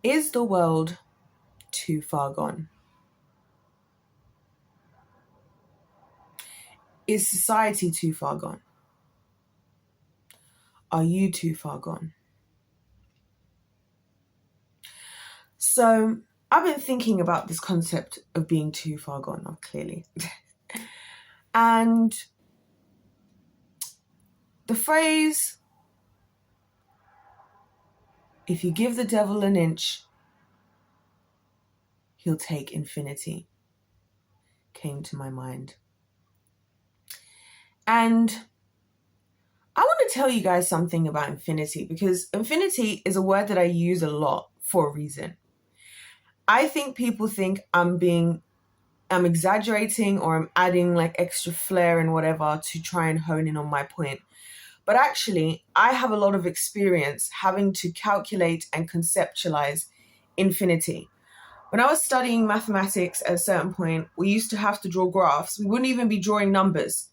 Is the world too far gone? Is society too far gone? Are you too far gone? So I've been thinking about this concept of being too far gone, clearly. And the phrase, if you give the devil an inch, he'll take infinity, came to my mind. And I want to tell you guys something about infinity, because infinity is a word that I use a lot for a reason. I think people think I'm exaggerating, or I'm adding like extra flair and whatever to try and hone in on my point. But actually, I have a lot of experience having to calculate and conceptualize infinity. When I was studying mathematics at a certain point, we used to have to draw graphs. We wouldn't even be drawing numbers.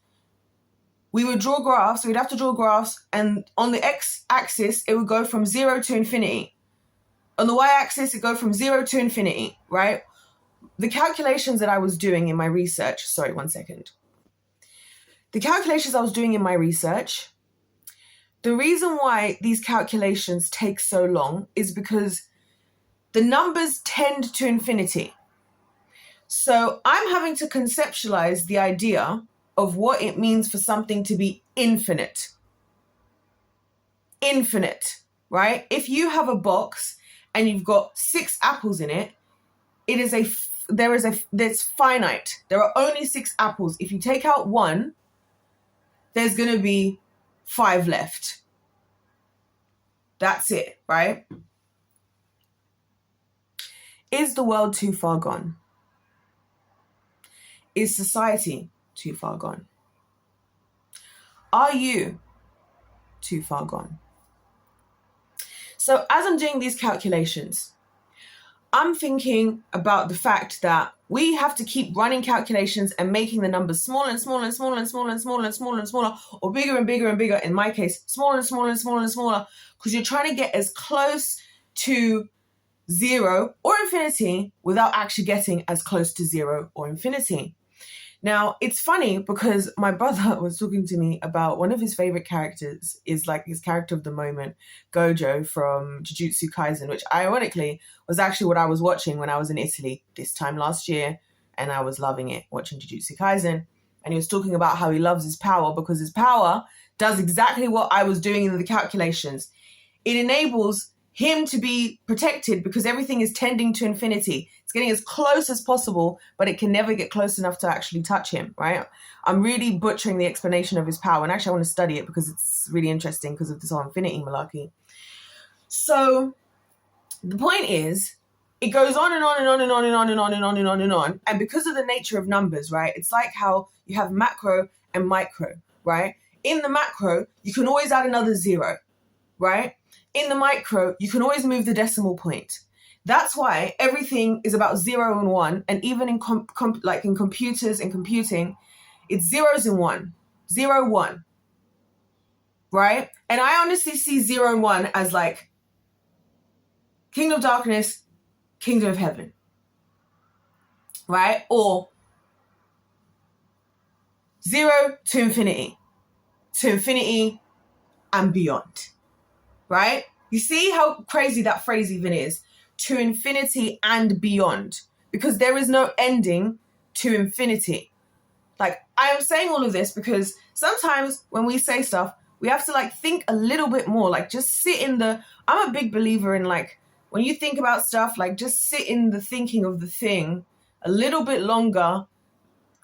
We would draw graphs, we'd have to draw graphs, and on the x-axis, it would go from 0 to infinity. On the y-axis, it would go from 0 to infinity, right? The calculations that I was doing in my research, The calculations I was doing in my research, the reason why these calculations take so long is because the numbers tend to infinity. So I'm having to conceptualize the idea of what it means for something to be infinite. Infinite, right? If you have a box and you've got 6 apples in it, there's finite. There are only 6 apples. If you take out 1, there's going to be 5 left. That's it, right? Is the world too far gone? Is society too far gone? Are you too far gone? So as I'm doing these calculations, I'm thinking about the fact that we have to keep running calculations and making the numbers smaller and smaller and smaller and smaller and smaller and smaller and smaller, or bigger and bigger and bigger. In my case, smaller and smaller and smaller and smaller, because you're trying to get as close to 0 or infinity without actually getting as close to 0 or infinity. Now, it's funny because my brother was talking to me about one of his favorite characters is like his character of the moment, Gojo from Jujutsu Kaisen, which ironically was actually what I was watching when I was in Italy this time last year. And I was loving it, watching Jujutsu Kaisen. And he was talking about how he loves his power because his power does exactly what I was doing in the calculations. It enables him to be protected because everything is tending to infinity. It's getting as close as possible, but it can never get close enough to actually touch him, right? I'm really butchering the explanation of his power, and actually I want to study it because it's really interesting because of this whole infinity malarkey. So the point is, it goes on and on and on and on and on and on and on and on and on. And because of the nature of numbers, right, it's like how you have macro and micro, right? In the macro, you can always add another 0, right? In the micro, you can always move the decimal point. That's why everything is about 0 and 1. And even in like in computers and computing, it's 0s and 1. 0, 1. Right? And I honestly see 0 and 1 as like Kingdom of Darkness, Kingdom of Heaven. Right? Or 0 to infinity and beyond. Right? You see how crazy that phrase even is? To infinity and beyond. Because there is no ending to infinity. Like, I am saying all of this because sometimes when we say stuff, we have to like think a little bit more. Like, just sit in I'm a big believer in like, when you think about stuff, like just sit in the thinking of the thing a little bit longer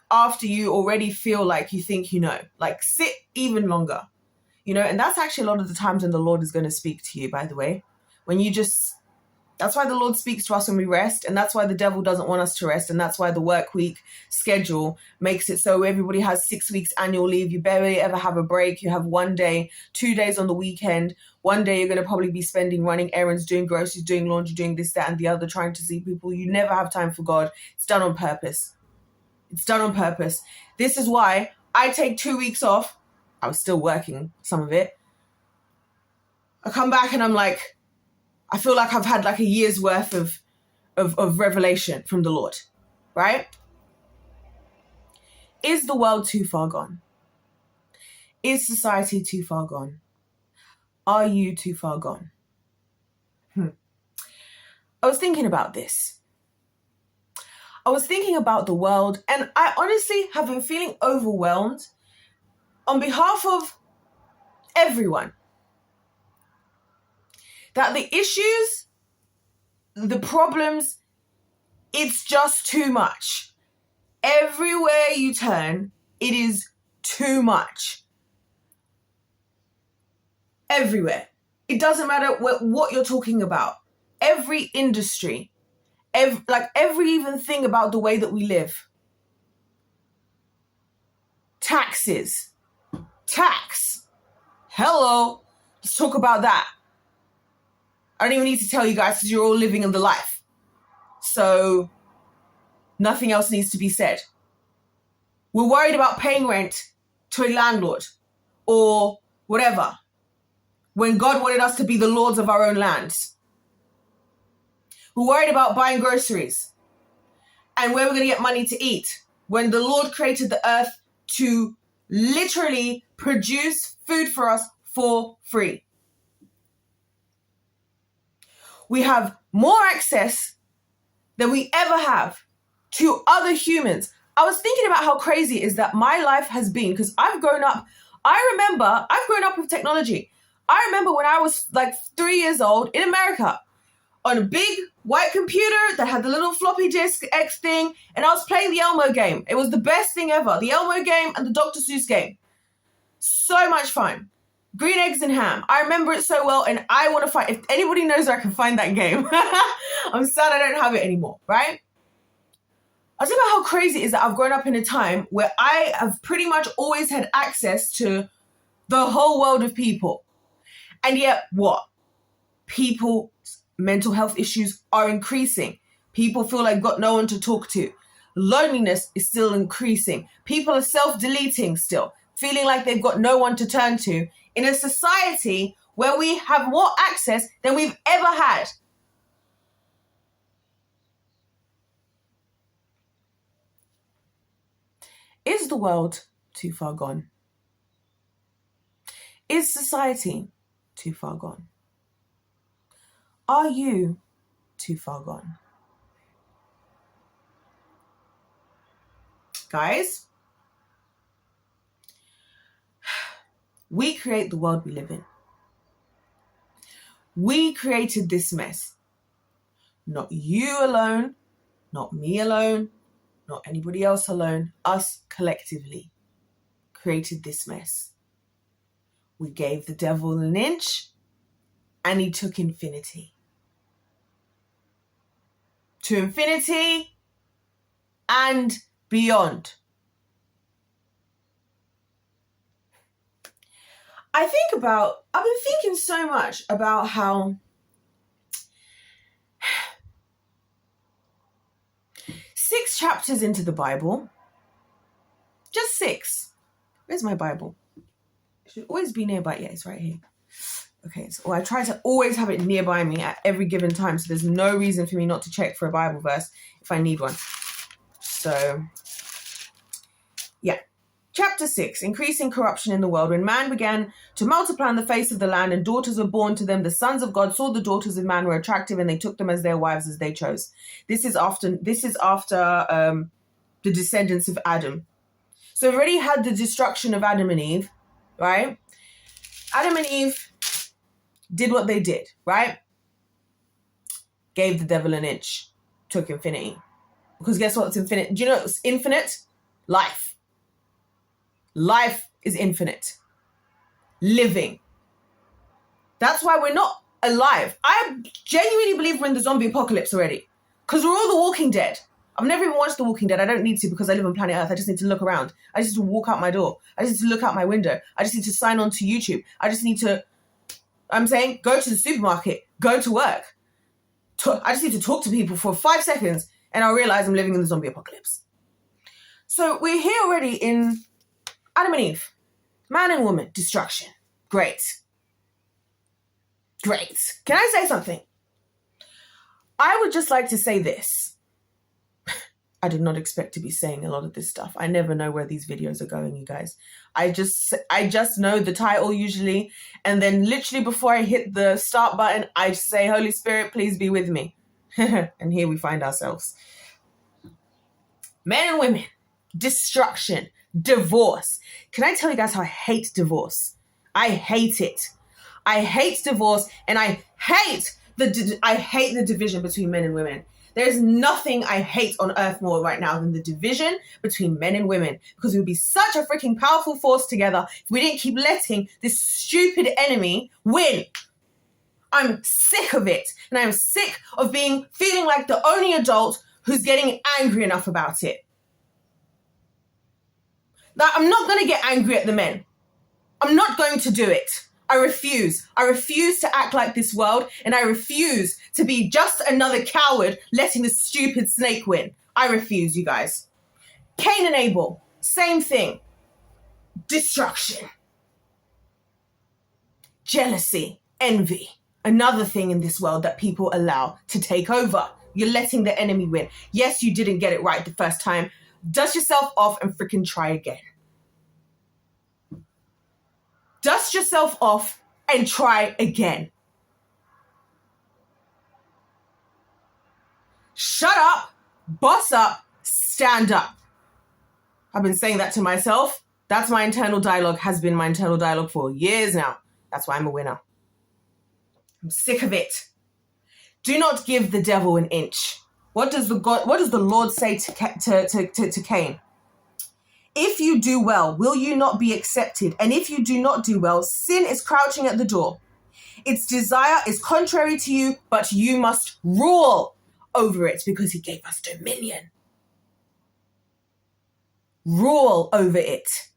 after you already feel like you think you know. Like, sit even longer. You know, and that's actually a lot of the times when the Lord is going to speak to you, by the way. That's why the Lord speaks to us when we rest, and that's why the devil doesn't want us to rest, and that's why the work week schedule makes it so everybody has 6 weeks annual leave. You barely ever have a break. You have 1 day, 2 days on the weekend. 1 day you're going to probably be spending running errands, doing groceries, doing laundry, doing this, that, and the other, trying to see people. You never have time for God. It's done on purpose. It's done on purpose. This is why I take 2 weeks off. I was still working some of it. I come back and I'm like, I feel like I've had like a year's worth of revelation from the Lord, right? Is the world too far gone? Is society too far gone? Are you too far gone? I was thinking about this. I was thinking about the world, and I honestly have been feeling overwhelmed on behalf of everyone. That the issues, the problems, it's just too much. Everywhere you turn, it is too much. Everywhere. It doesn't matter what you're talking about. Every industry, every even thing about the way that we live. Taxes. Tax. Hello. Let's talk about that. I don't even need to tell you guys because you're all living in the life. So nothing else needs to be said. We're worried about paying rent to a landlord or whatever, when God wanted us to be the lords of our own lands. We're worried about buying groceries and where we're going to get money to eat when the Lord created the earth to literally produce food for us for free. We have more access than we ever have to other humans. I was thinking about how crazy it is that my life has been, because I've grown up with technology. I remember when I was like 3 years old in America on a big white computer that had the little floppy disk X thing, and I was playing the Elmo game. It was the best thing ever. The Elmo game and the Dr. Seuss game. So much fun. Green Eggs and Ham. I remember it so well, and I want to find, if anybody knows where I can find that game. I'm sad I don't have it anymore, right? I was thinking about how crazy it is that I've grown up in a time where I have pretty much always had access to the whole world of people. And yet, what? People's mental health issues are increasing. People feel like got no one to talk to. Loneliness is still increasing. People are self-deleting still, feeling like they've got no one to turn to in a society where we have more access than we've ever had. Is the world too far gone? Is society too far gone? Are you too far gone? Guys, we create the world we live in. We created this mess. Not you alone, not me alone, not anybody else alone. Us collectively created this mess. We gave the devil an inch and he took infinity. To infinity and beyond. I've been thinking so much about how 6 chapters into the Bible, just 6. Where's my Bible? It should always be nearby. Yeah, it's right here. Okay, so I try to always have it nearby me at every given time, so there's no reason for me not to check for a Bible verse if I need one. So, yeah. Chapter 6, increasing corruption in the world. When man began to multiply on the face of the land and daughters were born to them, the sons of God saw the daughters of man were attractive and they took them as their wives as they chose. This is after the descendants of Adam. So we've already had the destruction of Adam and Eve, right? Adam and Eve did what they did, right? Gave the devil an inch, took infinity. Because guess what's infinite? Do you know what's infinite? Life. Life is infinite. Living. That's why we're not alive. I genuinely believe we're in the zombie apocalypse already. Because we're all the Walking Dead. I've never even watched The Walking Dead. I don't need to because I live on planet Earth. I just need to look around. I just need to walk out my door. I just need to look out my window. I just need to sign on to YouTube. I just need to, go to the supermarket, go to work. I just need to talk to people for 5 seconds and I'll realize I'm living in the zombie apocalypse. So we're here already in Adam and Eve, man and woman, destruction. Great. Can I say something? I would just like to say this. I did not expect to be saying a lot of this stuff. I never know where these videos are going, you guys. I just know the title usually, and then literally before I hit the start button, I say, Holy Spirit, please be with me. And here we find ourselves. Men and women, destruction, divorce. Can I tell you guys how I hate divorce? I hate it. I hate divorce, and I hate the division between men and women. There's nothing I hate on earth more right now than the division between men and women, because we would be such a freaking powerful force together if we didn't keep letting this stupid enemy win. I'm sick of it, and I'm sick of feeling like the only adult who's getting angry enough about it. Now, I'm not going to get angry at the men. I'm not going to do it. I refuse. I refuse to act like this world, and I refuse to be just another coward letting the stupid snake win. I refuse, you guys. Cain and Abel, same thing. Destruction. Jealousy, envy, another thing in this world that people allow to take over. You're letting the enemy win. Yes, you didn't get it right the first time. Dust yourself off and freaking try again. Dust yourself off and try again. Shut up, boss up, stand up. I've been saying that to myself. That's my internal dialogue, has been my internal dialogue for years now. That's why I'm a winner. I'm sick of it. Do not give the devil an inch. What does the Lord say to Cain? If you do well, will you not be accepted? And if you do not do well, sin is crouching at the door. Its desire is contrary to you, but you must rule over it because he gave us dominion. Rule over it.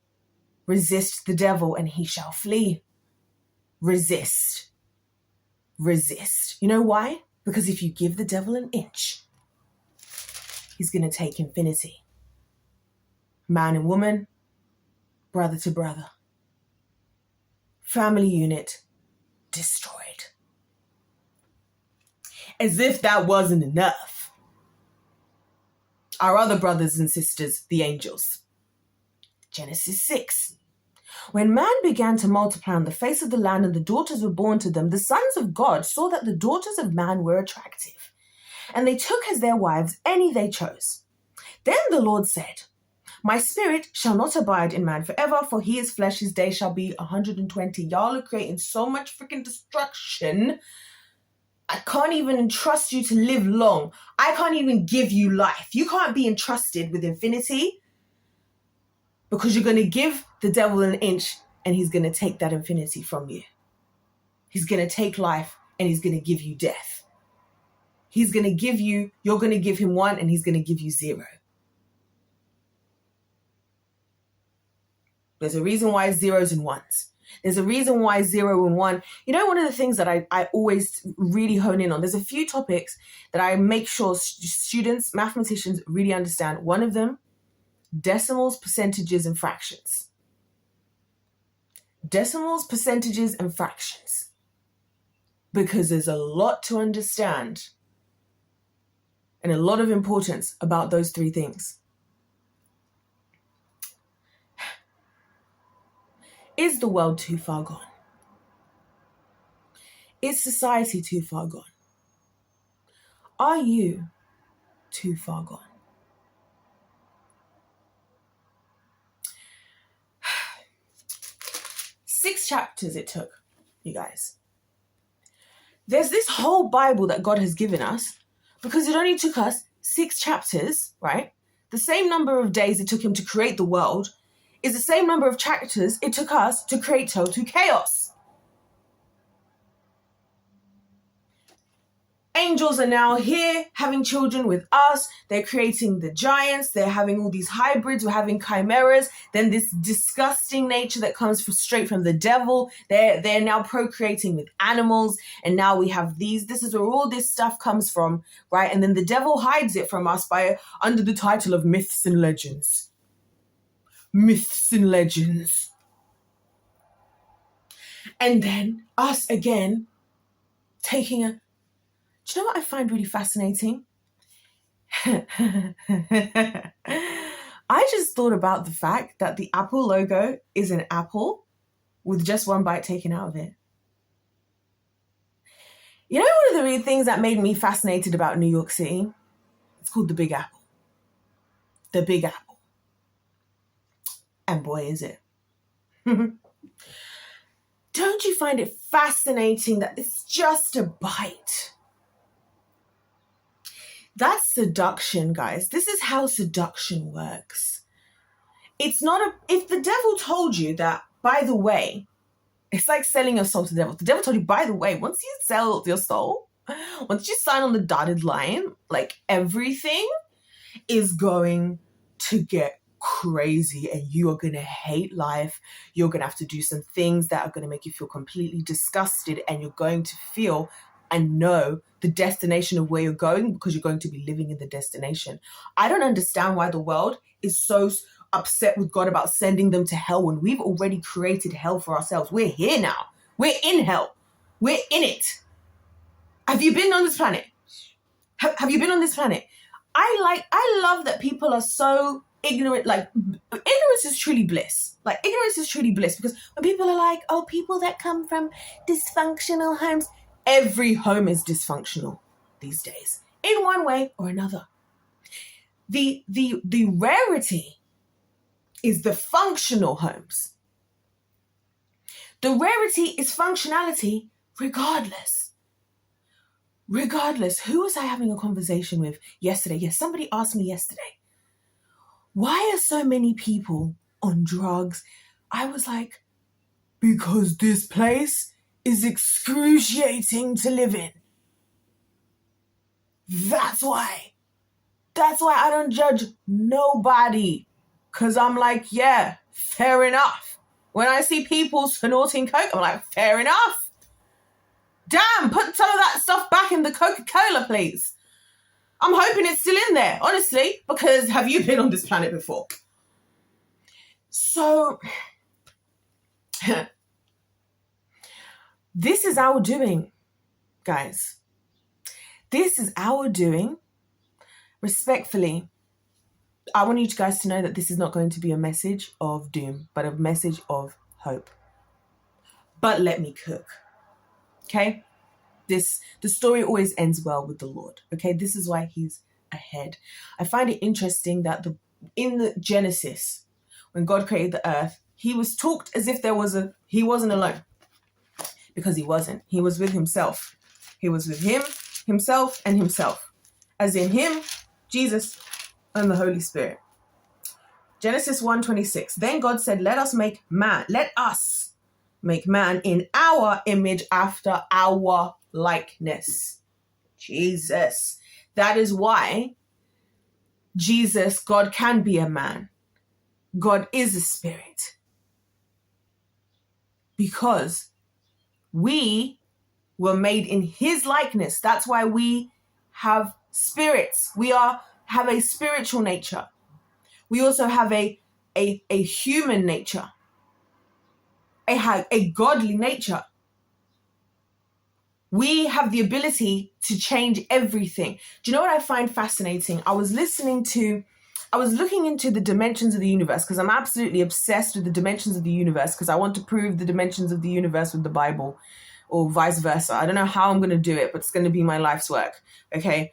Resist the devil and he shall flee. Resist. Resist. You know why? Because if you give the devil an inch, he's going to take infinity. Man and woman, brother to brother. Family unit destroyed. As if that wasn't enough. Our other brothers and sisters, the angels. Genesis 6. When man began to multiply on the face of the land and the daughters were born to them, the sons of God saw that the daughters of man were attractive, and they took as their wives any they chose. Then the Lord said, my spirit shall not abide in man forever, for he is flesh, his day shall be 120. Y'all are creating so much freaking destruction. I can't even entrust you to live long. I can't even give you life. You can't be entrusted with infinity because you're going to give the devil an inch and he's going to take that infinity from you. He's going to take life and he's going to give you death. He's going to give you, you're going to give him 1 and he's going to give you 0. There's a reason why it's 0s and 1s. There's a reason why 0 and 1. You know, one of the things that I always really hone in on, there's a few topics that I make sure students, mathematicians really understand. One of them, decimals, percentages, and fractions. Decimals, percentages, and fractions. Because there's a lot to understand and a lot of importance about those 3 things. Is the world too far gone? Is society too far gone? Are you too far gone? Six chapters it took, you guys. There's this whole Bible that God has given us because it only took us 6 chapters, right? The same number of days it took him to create the world is the same number of chapters it took us to create total chaos. Angels are now here having children with us. They're creating the giants. They're having all these hybrids. We're having chimeras. Then this disgusting nature that comes straight from the devil. They're now procreating with animals. And now we have these. This is where all this stuff comes from, right? And then the devil hides it from us under the title of myths and legends. Myths and legends. And then us again taking Do you know what I find really fascinating? I just thought about the fact that the Apple logo is an apple with just one bite taken out of it. You know, one of the things that made me fascinated about New York City? It's called the Big Apple. The Big Apple. And boy, is it. Don't you find it fascinating that it's just a bite? That's seduction, guys. This is how seduction works. It's not if the devil told you that, by the way, it's like selling your soul to the devil. The devil told you, by the way, once you sell your soul, once you sign on the dotted line, like everything is going to get crazy and you are going to hate life. You're going to have to do some things that are going to make you feel completely disgusted, and you're going to feel and know the destination of where you're going because you're going to be living in the destination. I don't understand why the world is so upset with God about sending them to hell when we've already created hell for ourselves. We're here now. We're in hell. We're in it. Have you been on this planet? Have you been on this planet? I love that people are so ignorant. Like, ignorance is truly bliss. Like, ignorance is truly bliss, because when people are like, oh, people that come from dysfunctional homes, every home is dysfunctional these days in one way or another. The rarity is the functional homes. The rarity is functionality regardless. Regardless. Who was I having a conversation with yesterday? Yes, somebody asked me yesterday, why are so many people on drugs? I was like, because this place is excruciating to live in. That's why. That's why I don't judge nobody. Because I'm like, yeah, fair enough. When I see people snorting coke, I'm like, fair enough. Damn, put some of that stuff back in the Coca-Cola, please. I'm hoping it's still in there, honestly, because have you been on this planet before? So, this is our doing, guys. This is our doing. Respectfully, I want you guys to know that this is not going to be a message of doom, but a message of hope. But let me cook. Okay? The story always ends well with the Lord. Okay? This is why he's ahead. I find it interesting that in the Genesis, when God created the earth, he was talked as if he wasn't alone. Because he wasn't. He was with himself. He was with him, himself, and himself. As in him, Jesus, and the Holy Spirit. Genesis 1:26. Then God said, let us make man in our image after our likeness. Jesus. That is why God can be a man. God is a spirit. Because we were made in his likeness. That's why we have spirits. We have a spiritual nature. We also have a human nature, a godly nature. We have the ability to change everything. Do you know what I find fascinating? I was looking into the dimensions of the universe, because I'm absolutely obsessed with the dimensions of the universe, because I want to prove the dimensions of the universe with the Bible, or vice versa. I don't know how I'm going to do it, but it's going to be my life's work. Okay.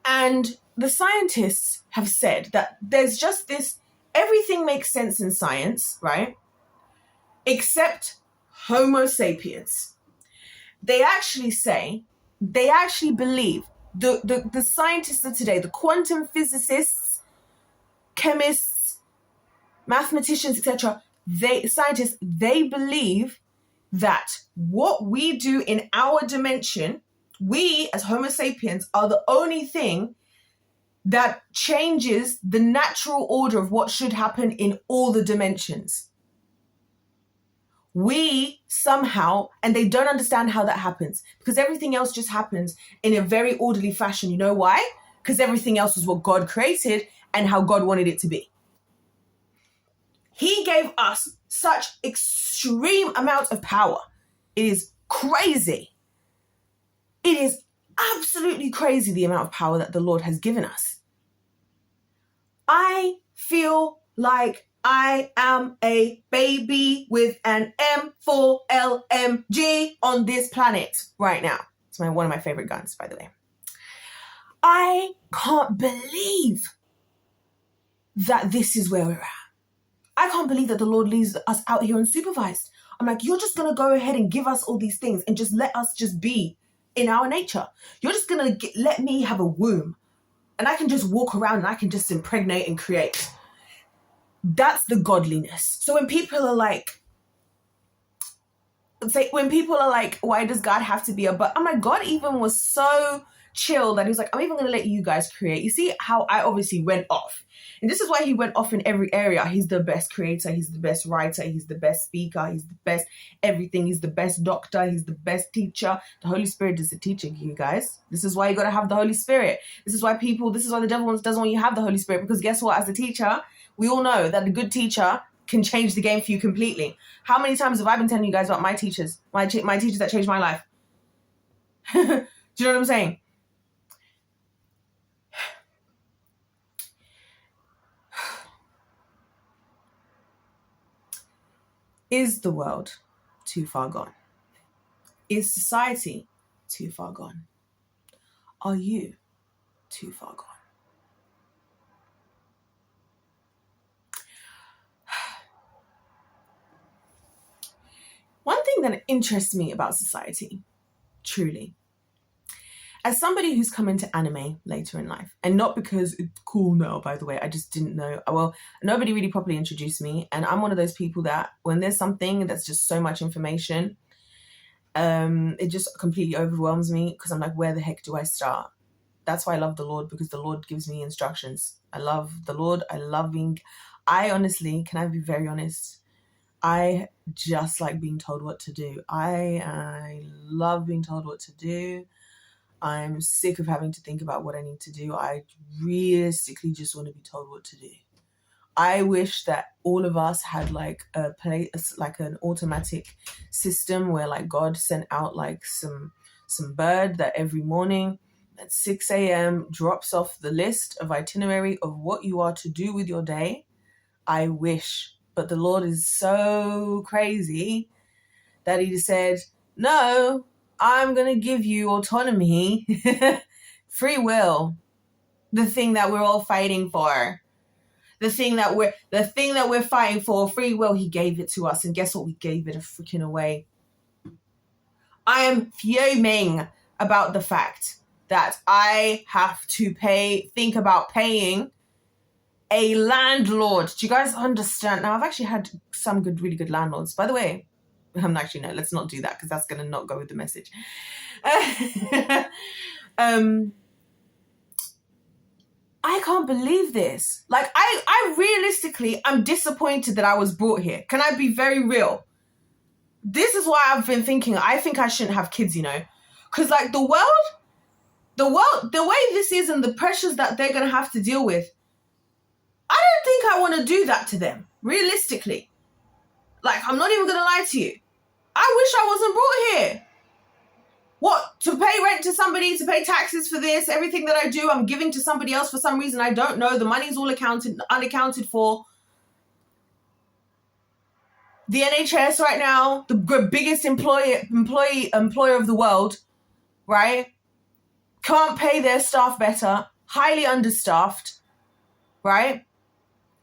And the scientists have said that there's just this, everything makes sense in science, right? Except Homo sapiens. They actually believe, the scientists of today, the quantum physicists, chemists, mathematicians, etc., they believe that what we do in our dimension, we as Homo sapiens are the only thing that changes the natural order of what should happen in all the dimensions. We somehow, and they don't understand how that happens, because everything else just happens in a very orderly fashion. You know why? Because everything else was what God created and how God wanted it to be. He gave us such extreme amount of power. It is crazy. It is absolutely crazy the amount of power that the Lord has given us. I feel like I am a baby with an M4LMG on this planet right now. It's one of my favorite guns, by the way. I can't believe that this is where we're at. I can't believe that the Lord leaves us out here unsupervised. I'm like, you're just going to go ahead and give us all these things and just let us just be in our nature. You're just going to let me have a womb and I can just walk around and I can just impregnate and create. That's the godliness. So when people are like, why does God have to be a but? I'm like, God even was so chill that he's like, I'm even going to let you guys create. You see how I obviously went off. And this is why he went off in every area. He's the best creator. He's the best writer. He's the best speaker. He's the best everything. He's the best doctor. He's the best teacher. The Holy Spirit is the teacher, you guys. This is why you got to have the Holy Spirit. This is why the devil doesn't want you to have the Holy Spirit, because guess what? As a teacher, we all know that the good teacher can change the game for you completely. How many times have I been telling you guys about my teachers? My teachers that changed my life. Do you know what I'm saying? Is the world too far gone? Is society too far gone? Are you too far gone? One thing that interests me about society, truly, as somebody who's come into anime later in life, and not because it's cool now, by the way, I just didn't know. Well, nobody really properly introduced me. And I'm one of those people that when there's something that's just so much information, it just completely overwhelms me, because I'm like, where the heck do I start? That's why I love the Lord, because the Lord gives me instructions. I love the Lord. I honestly, can I be very honest? I just like being told what to do. I love being told what to do. I'm sick of having to think about what I need to do. I realistically just want to be told what to do. I wish that all of us had like an automatic system where like God sent out like some bird that every morning at 6 a.m. drops off the list of itinerary of what you are to do with your day. I wish, but the Lord is so crazy that he said, no, I'm going to give you autonomy, free will, the thing that we're all fighting for. The thing that we're fighting for, free will, he gave it to us. And guess what? We gave it a freaking away. I am fuming about the fact that I have to think about paying a landlord. Do you guys understand? Now, I've actually had some really good landlords. By the way, no, let's not do that, because that's going to not go with the message. I can't believe this. Like, I realistically, I'm disappointed that I was brought here. Can I be very real? This is why I've been thinking, I think I shouldn't have kids, Because, like, the world, the way this is and the pressures that they're going to have to deal with, I don't think I want to do that to them, realistically. Like, I'm not even going to lie to you. I wish I wasn't brought here. What? To pay rent to somebody, to pay taxes for this, everything that I do, I'm giving to somebody else for some reason I don't know. The money's all unaccounted for. The NHS right now, the biggest employer of the world, right? Can't pay their staff better, highly understaffed, right?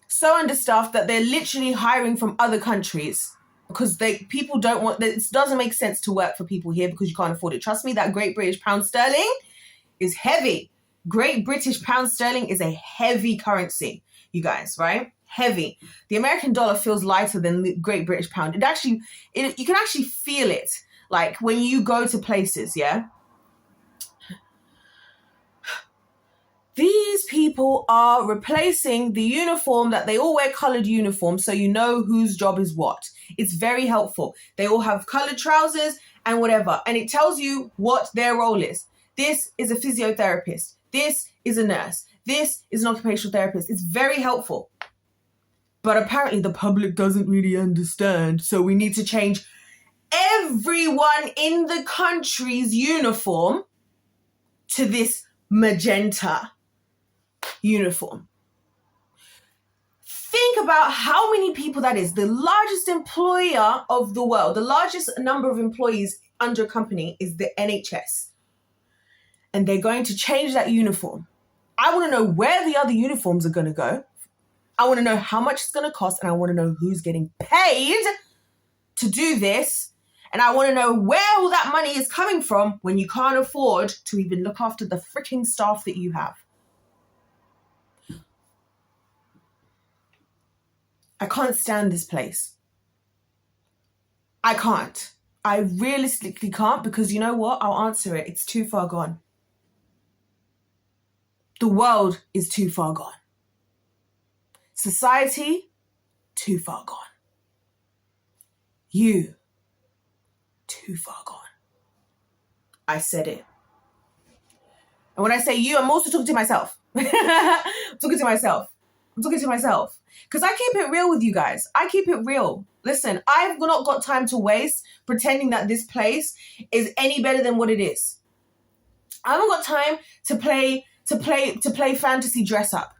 So understaffed that they're literally hiring from other countries, because people don't want, it doesn't make sense to work for people here because you can't afford it. Trust me, that Great British Pound Sterling is heavy. Great British Pound Sterling is a heavy currency, you guys, right? Heavy. The American dollar feels lighter than the Great British Pound. You can actually feel it, like when you go to places, yeah? These people are replacing the uniform that they all wear, colored uniforms, so you know whose job is what. It's very helpful. They all have colored trousers and whatever, and it tells you what their role is. This is a physiotherapist. This is a nurse. This is an occupational therapist. It's very helpful. But apparently the public doesn't really understand, so we need to change everyone in the country's uniform to this magenta uniform. Think about how many people that is. The largest employer of the world, the largest number of employees under a company is the NHS. And they're going to change that uniform. I want to know where the other uniforms are going to go. I want to know how much it's going to cost, and I want to know who's getting paid to do this. And I want to know where all that money is coming from when you can't afford to even look after the freaking staff that you have. I can't stand this place. I can't. I realistically can't, because you know what? I'll answer it. It's too far gone. The world is too far gone. Society, too far gone. You, too far gone. I said it. And when I say you, I'm also talking to myself. I'm talking to myself. Because I keep it real with you guys. I keep it real. Listen, I've not got time to waste pretending that this place is any better than what it is. I haven't got time to play fantasy dress up.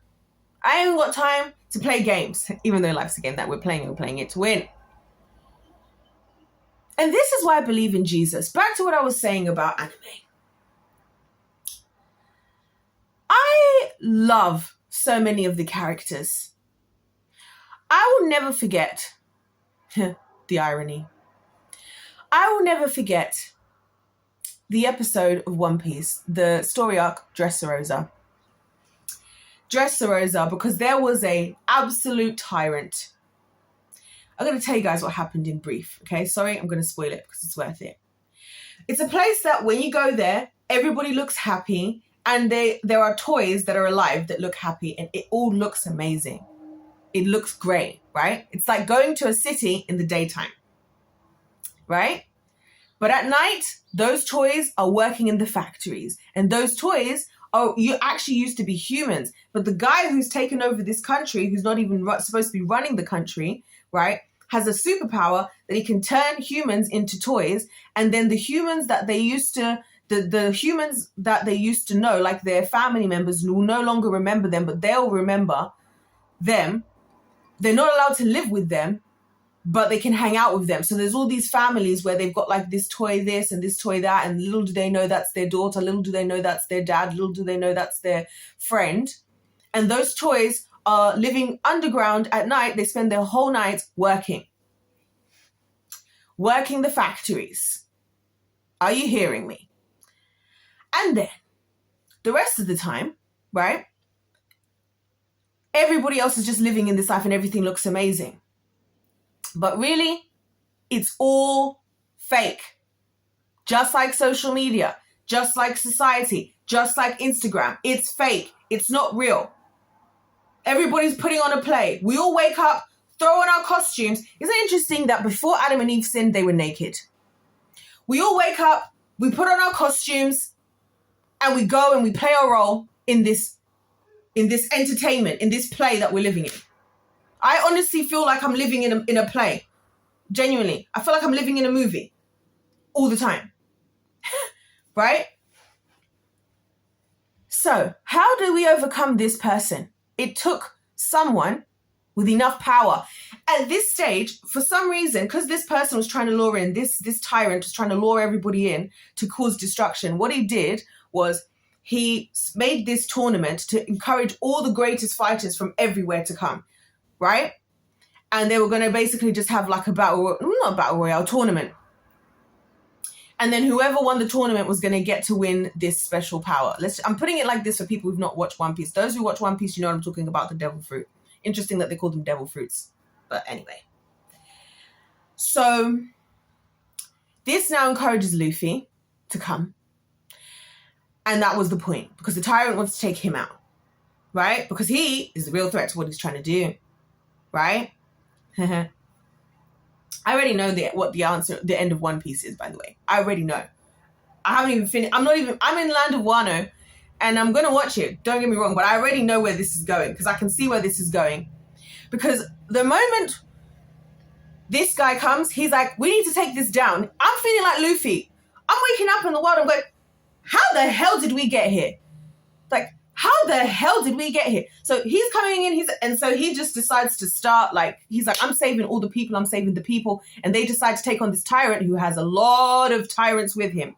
I haven't got time to play games, even though life's a game that we're playing it to win. And this is why I believe in Jesus. Back to what I was saying about anime. I love so many of the characters. I will never forget the irony. I will never forget the episode of One Piece, the story arc Dressrosa. Dressrosa, because there was a absolute tyrant. I'm going to tell you guys what happened in brief, okay? Sorry, I'm going to spoil it because it's worth it. It's a place that when you go there, everybody looks happy, and there are toys that are alive that look happy, and it all looks amazing. It looks great, right? It's like going to a city in the daytime, right? But at night, those toys are working in the factories, and those toys you actually used to be humans. But the guy who's taken over this country, who's not even supposed to be running the country, right, has a superpower that he can turn humans into toys. And then the humans that they used to, the humans that they used to know, like their family members, will no longer remember them, but they'll remember them. They're not allowed to live with them, but they can hang out with them. So there's all these families where they've got like this toy this and this toy that, and little do they know that's their daughter, little do they know that's their dad, little do they know that's their friend. And those toys are living underground at night. They spend their whole night working the factories. Are you hearing me? And then the rest of the time, right, everybody else is just living in this life and everything looks amazing. But really, it's all fake. Just like social media, just like society, just like Instagram. It's fake. It's not real. Everybody's putting on a play. We all wake up, throw on our costumes. Isn't it interesting that before Adam and Eve sinned, they were naked? We all wake up, we put on our costumes, and we go and we play our role in this entertainment, in this play that we're living in. I honestly feel like I'm living in a play. Genuinely. I feel like I'm living in a movie all the time. Right? So, how do we overcome this person? It took someone with enough power. At this stage, for some reason, because this person was trying to lure in, this tyrant was trying to lure everybody in to cause destruction, what he did was he made this tournament to encourage all the greatest fighters from everywhere to come. Right? And they were going to basically just have like a battle royale tournament. And then whoever won the tournament was going to get to win this special power. I'm putting it like this for people who've not watched One Piece. Those who watch One Piece, you know what I'm talking about, the devil fruit. Interesting that they call them devil fruits. But anyway. So this now encourages Luffy to come. And that was the point. Because the tyrant wants to take him out. Right? Because he is the real threat to what he's trying to do. Right? I already know what the answer, the end of One Piece is, by the way. I already know. I haven't even finished. I'm in Land of Wano, and I'm going to watch it. Don't get me wrong, but I already know where this is going, because I can see where this is going. Because the moment this guy comes, he's like, we need to take this down. I'm feeling like Luffy. I'm waking up in the world, I'm going, how the hell did we get here? Like, how the hell did we get here? So he's coming in, and so he just decides to start, like, he's like, I'm saving all the people, I'm saving the people. And they decide to take on this tyrant who has a lot of tyrants with him.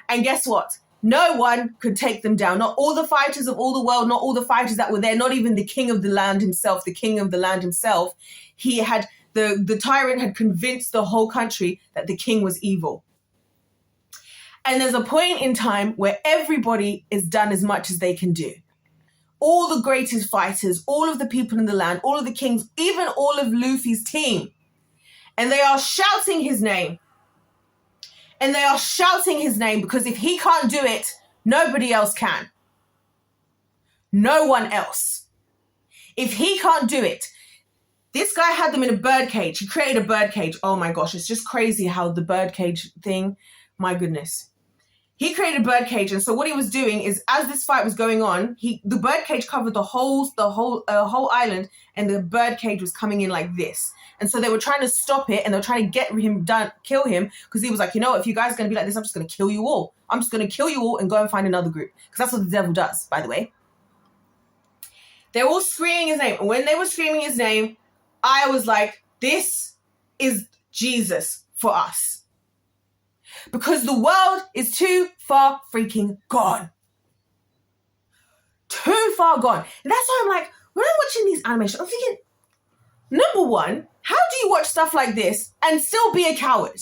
And guess what? No one could take them down. Not all the fighters of all the world, not all the fighters that were there, not even the king of the land himself, the king of the land himself. He had, the tyrant had convinced the whole country that the king was evil. And there's a point in time where everybody is done as much as they can do. All the greatest fighters, all of the people in the land, all of the kings, even all of Luffy's team. And they are shouting his name. And they are shouting his name because if he can't do it, nobody else can. No one else. If he can't do it, this guy had them in a bird cage. He created a bird cage. Oh my gosh, it's just crazy how the bird cage thing, my goodness. He created a bird cage, and so what he was doing is, as this fight was going on, the bird cage covered the whole island, and the bird cage was coming in like this. And so they were trying to stop it, and they were trying to get him done, kill him, because he was like, you know, if you guys are going to be like this, I'm just going to kill you all. I'm just going to kill you all and go and find another group, because that's what the devil does, by the way. They're all screaming his name, and when they were screaming his name, I was like, this is Jesus for us. Because the world is too far freaking gone. Too far gone. And that's why I'm like, when I'm watching these animations, I'm thinking, number one, how do you watch stuff like this and still be a coward?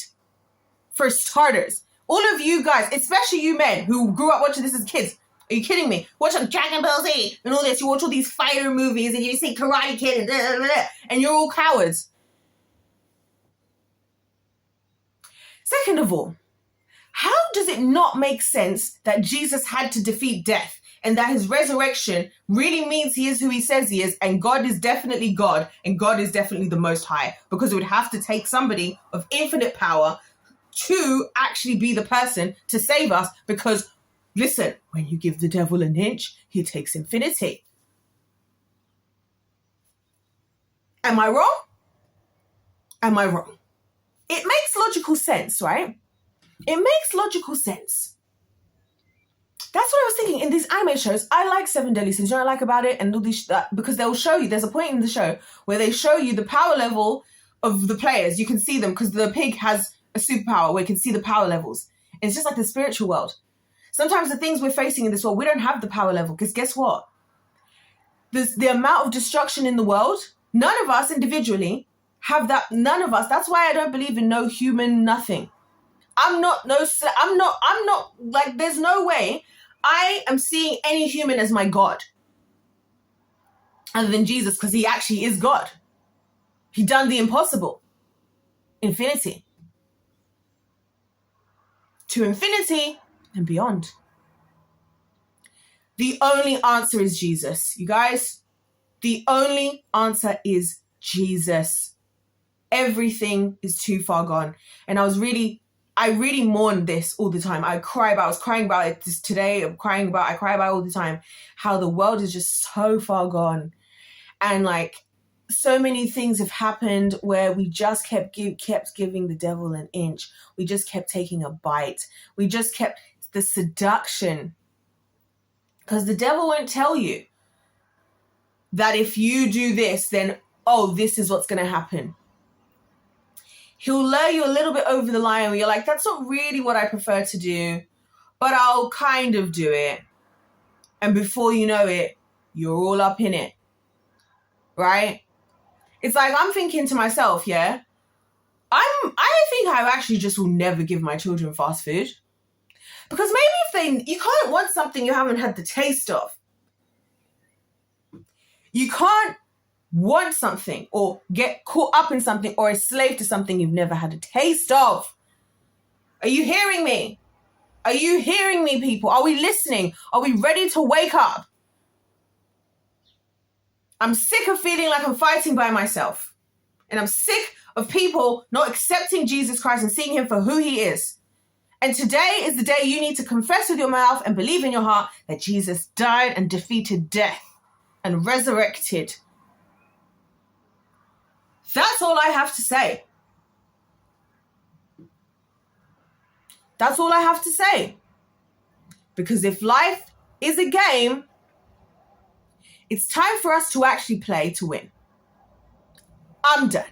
For starters, all of you guys, especially you men who grew up watching this as kids, are you kidding me? Watch Dragon Ball Z and all this. You watch all these fighter movies and you see Karate Kid and blah, blah, blah, and you're all cowards. Second of all, how does it not make sense that Jesus had to defeat death and that his resurrection really means he is who he says he is, and God is definitely God and God is definitely the Most High? Because it would have to take somebody of infinite power to actually be the person to save us, because, listen, when you give the devil an inch, he takes infinity. Am I wrong? Am I wrong? It makes logical sense, right? It makes logical sense. That's what I was thinking in these anime shows. I like Seven Deadly Sins. You know what I like about it? And all these, because they'll show you, there's a point in the show where they show you the power level of the players. You can see them because the pig has a superpower where you can see the power levels. And it's just like the spiritual world. Sometimes the things we're facing in this world, we don't have the power level, because guess what? There's the amount of destruction in the world. None of us individually have that. None of us. That's why I don't believe in no human nothing. I'm not, like, there's no way I am seeing any human as my God other than Jesus, because he actually is God. He done the impossible. Infinity. To infinity and beyond. The only answer is Jesus. You guys, the only answer is Jesus. Everything is too far gone. And I really mourn this all the time. I was crying about it just today. I cry about it all the time. How the world is just so far gone. And like, so many things have happened where we just kept giving the devil an inch. We just kept taking a bite. We just kept the seduction. Because the devil won't tell you that if you do this, then, oh, this is what's going to happen. He'll lure you a little bit over the line where you're like, that's not really what I prefer to do, but I'll kind of do it. And before you know it, you're all up in it. Right? It's like, I'm thinking to myself, yeah, I think I actually just will never give my children fast food. Because maybe you can't want something you haven't had the taste of. You can't want something or get caught up in something or a slave to something you've never had a taste of. Are you hearing me? Are you hearing me, people? Are we listening? Are we ready to wake up? I'm sick of feeling like I'm fighting by myself. And I'm sick of people not accepting Jesus Christ and seeing him for who he is. And today is the day you need to confess with your mouth and believe in your heart that Jesus died and defeated death and resurrected. That's all I have to say. That's all I have to say. Because if life is a game, it's time for us to actually play to win. I'm done.